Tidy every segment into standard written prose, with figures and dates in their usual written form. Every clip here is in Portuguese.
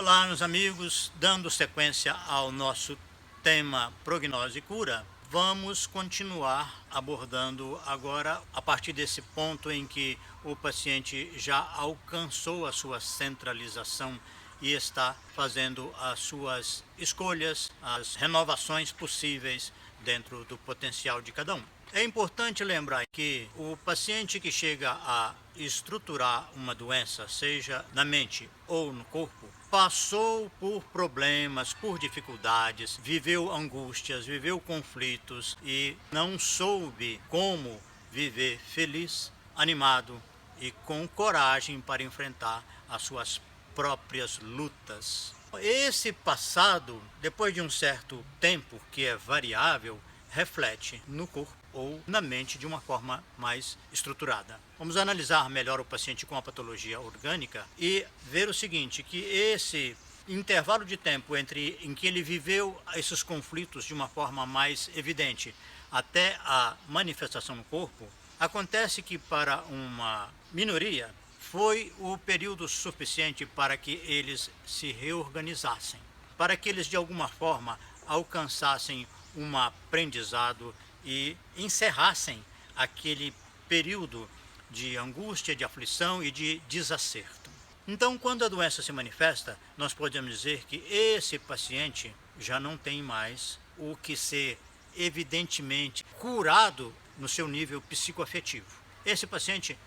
Olá, meus amigos, dando sequência ao nosso tema prognose e cura, vamos continuar abordando agora a partir desse ponto em que o paciente já alcançou a sua centralização e está fazendo as suas escolhas, as renovações possíveis dentro do potencial de cada um. É importante lembrar que o paciente que chega a estruturar uma doença, seja na mente ou no corpo, passou por problemas, por dificuldades, viveu angústias, viveu conflitos e não soube como viver feliz, animado e com coragem para enfrentar as suas próprias lutas. Esse passado, depois de um certo tempo que é variável, reflete no corpo ou na mente de uma forma mais estruturada. Vamos analisar melhor o paciente com a patologia orgânica e ver o seguinte, que esse intervalo de tempo em que ele viveu esses conflitos de uma forma mais evidente até a manifestação no corpo, acontece que para uma minoria foi o período suficiente para que eles se reorganizassem, para que eles de alguma forma alcançassem um aprendizado e encerrassem aquele período de angústia, de aflição e de desacerto. Então, quando a doença se manifesta, nós podemos dizer que esse paciente já não tem mais o que ser evidentemente curado no seu nível psicoafetivo. Esse paciente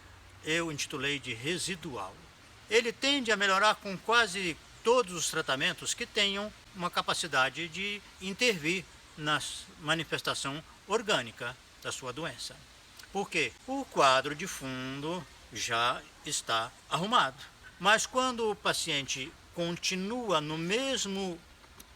eu intitulei de residual. Ele tende a melhorar com quase todos os tratamentos que tenham uma capacidade de intervir na manifestação orgânica da sua doença. Porque o quadro de fundo já está arrumado. Mas quando o paciente continua no mesmo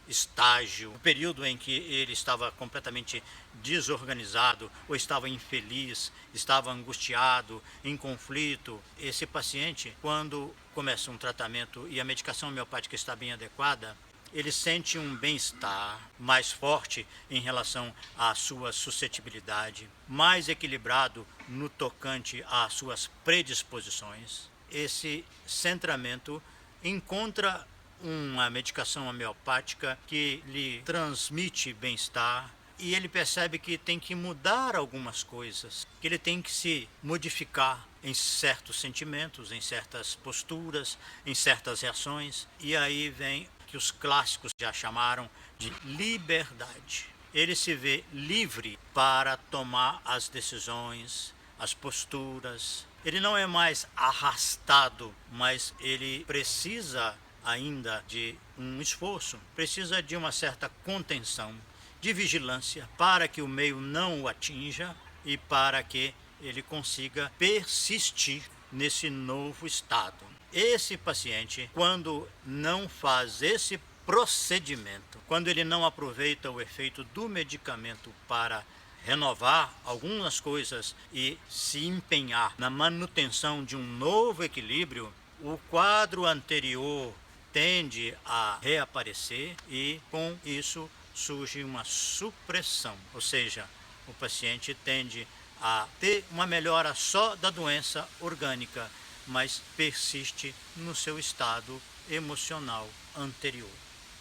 estágio, o período em que ele estava completamente desorganizado, ou estava infeliz, estava angustiado, em conflito, esse paciente, quando começa um tratamento e a medicação homeopática está bem adequada, ele sente um bem-estar mais forte em relação à sua suscetibilidade, mais equilibrado no tocante às suas predisposições. Esse centramento encontra uma medicação homeopática que lhe transmite bem-estar e ele percebe que tem que mudar algumas coisas, que ele tem que se modificar em certos sentimentos, em certas posturas, em certas reações, e aí vem que os clássicos já chamaram de liberdade. Ele se vê livre para tomar as decisões, as posturas. Ele não é mais arrastado, mas ele precisa ainda de um esforço, precisa de uma certa contenção, de vigilância, para que o meio não o atinja e para que ele consiga persistir nesse novo estado. Esse paciente, quando não faz esse procedimento, quando ele não aproveita o efeito do medicamento para renovar algumas coisas e se empenhar na manutenção de um novo equilíbrio, o quadro anterior tende a reaparecer e com isso surge uma supressão, ou seja, o paciente tende a ter uma melhora só da doença orgânica, mas persiste no seu estado emocional anterior.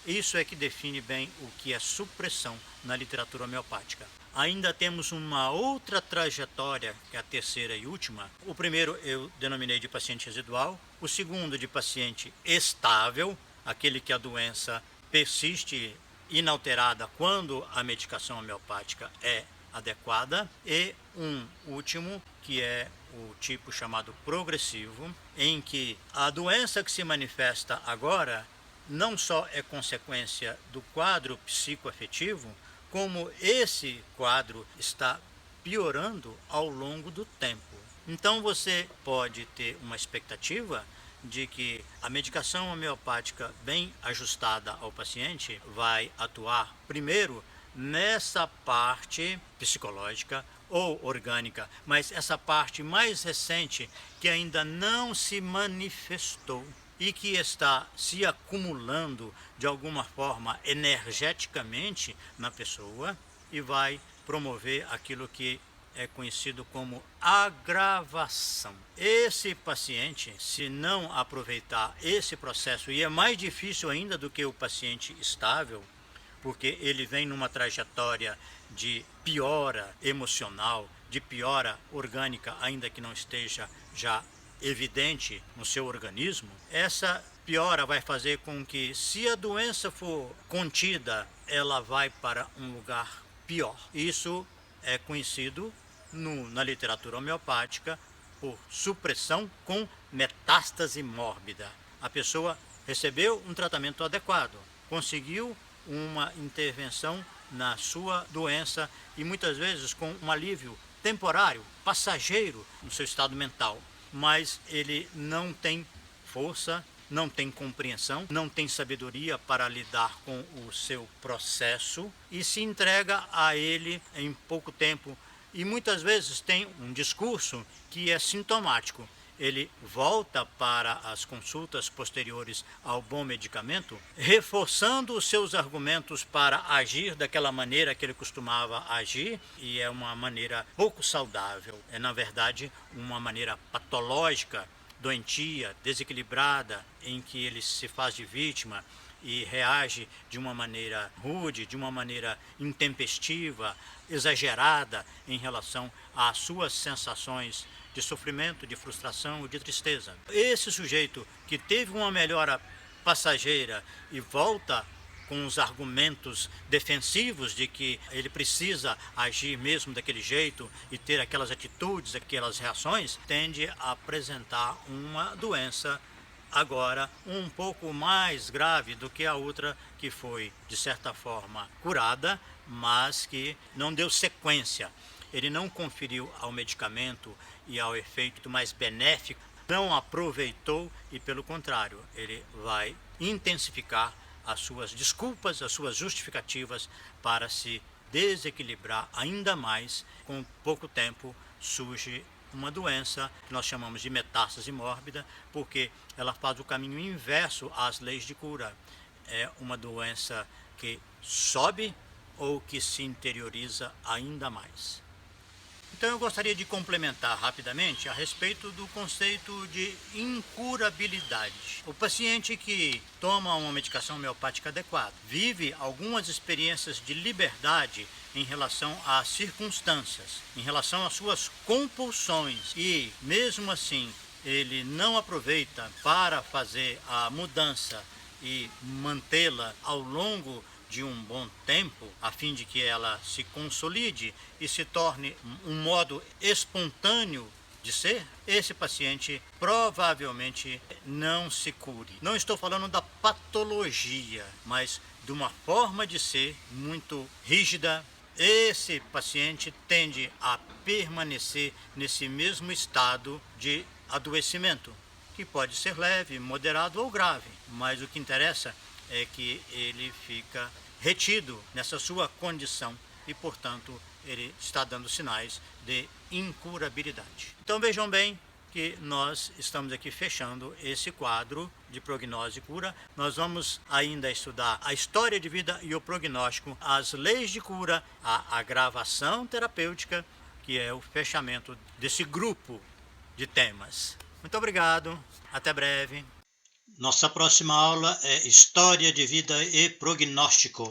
Isso é que define bem o que é supressão na literatura homeopática. Ainda temos uma outra trajetória, que é a terceira e última. O primeiro eu denominei de paciente residual, o segundo de paciente estável, aquele que a doença persiste inalterada quando a medicação homeopática é adequada, e um último, que é o tipo chamado progressivo, em que a doença que se manifesta agora não só é consequência do quadro psicoafetivo, como esse quadro está piorando ao longo do tempo. Então você pode ter uma expectativa de que a medicação homeopática bem ajustada ao paciente vai atuar primeiro nessa parte psicológica ou orgânica, mas essa parte mais recente que ainda não se manifestou e que está se acumulando de alguma forma energeticamente na pessoa e vai promover aquilo que é conhecido como agravação. Esse paciente, se não aproveitar esse processo, e é mais difícil ainda do que o paciente estável, porque ele vem numa trajetória de piora emocional, de piora orgânica, ainda que não esteja já evidente no seu organismo, essa piora vai fazer com que, se a doença for contida, ela vai para um lugar pior. Isso é conhecido na literatura homeopática por supressão com metástase mórbida. A pessoa recebeu um tratamento adequado, conseguiu uma intervenção na sua doença e muitas vezes com um alívio temporário, passageiro no seu estado mental, mas ele não tem força, não tem compreensão, não tem sabedoria para lidar com o seu processo e se entrega a ele em pouco tempo. E muitas vezes tem um discurso que é sintomático. Ele volta para as consultas posteriores ao bom medicamento, reforçando os seus argumentos para agir daquela maneira que ele costumava agir, e é uma maneira pouco saudável. É, na verdade, uma maneira patológica, doentia, desequilibrada, em que ele se faz de vítima e reage de uma maneira rude, de uma maneira intempestiva, exagerada em relação às suas sensações de sofrimento, de frustração, de tristeza. Esse sujeito que teve uma melhora passageira e volta com os argumentos defensivos de que ele precisa agir mesmo daquele jeito e ter aquelas atitudes, aquelas reações, tende a apresentar uma doença agora um pouco mais grave do que a outra que foi, de certa forma, curada, mas que não deu sequência. Ele não conferiu ao medicamento e ao efeito mais benéfico, não aproveitou e, pelo contrário, ele vai intensificar as suas desculpas, as suas justificativas para se desequilibrar ainda mais. Com pouco tempo surge uma doença que nós chamamos de metástase mórbida, porque ela faz o caminho inverso às leis de cura. É uma doença que sobe ou que se interioriza ainda mais. Então eu gostaria de complementar rapidamente a respeito do conceito de incurabilidade. O paciente que toma uma medicação homeopática adequada vive algumas experiências de liberdade em relação às circunstâncias, em relação às suas compulsões e, mesmo assim, ele não aproveita para fazer a mudança e mantê-la ao longo de um bom tempo, a fim de que ela se consolide e se torne um modo espontâneo de ser, esse paciente provavelmente não se cure. Não estou falando da patologia, mas de uma forma de ser muito rígida. Esse paciente tende a permanecer nesse mesmo estado de adoecimento, que pode ser leve, moderado ou grave, mas o que interessa é que ele fica retido nessa sua condição e, portanto, ele está dando sinais de incurabilidade. Então vejam bem que nós estamos aqui fechando esse quadro de prognose e cura. Nós vamos ainda estudar a história de vida e o prognóstico, as leis de cura, a agravação terapêutica, que é o fechamento desse grupo de temas. Muito obrigado, até breve. Nossa próxima aula é História de Vida e Prognóstico.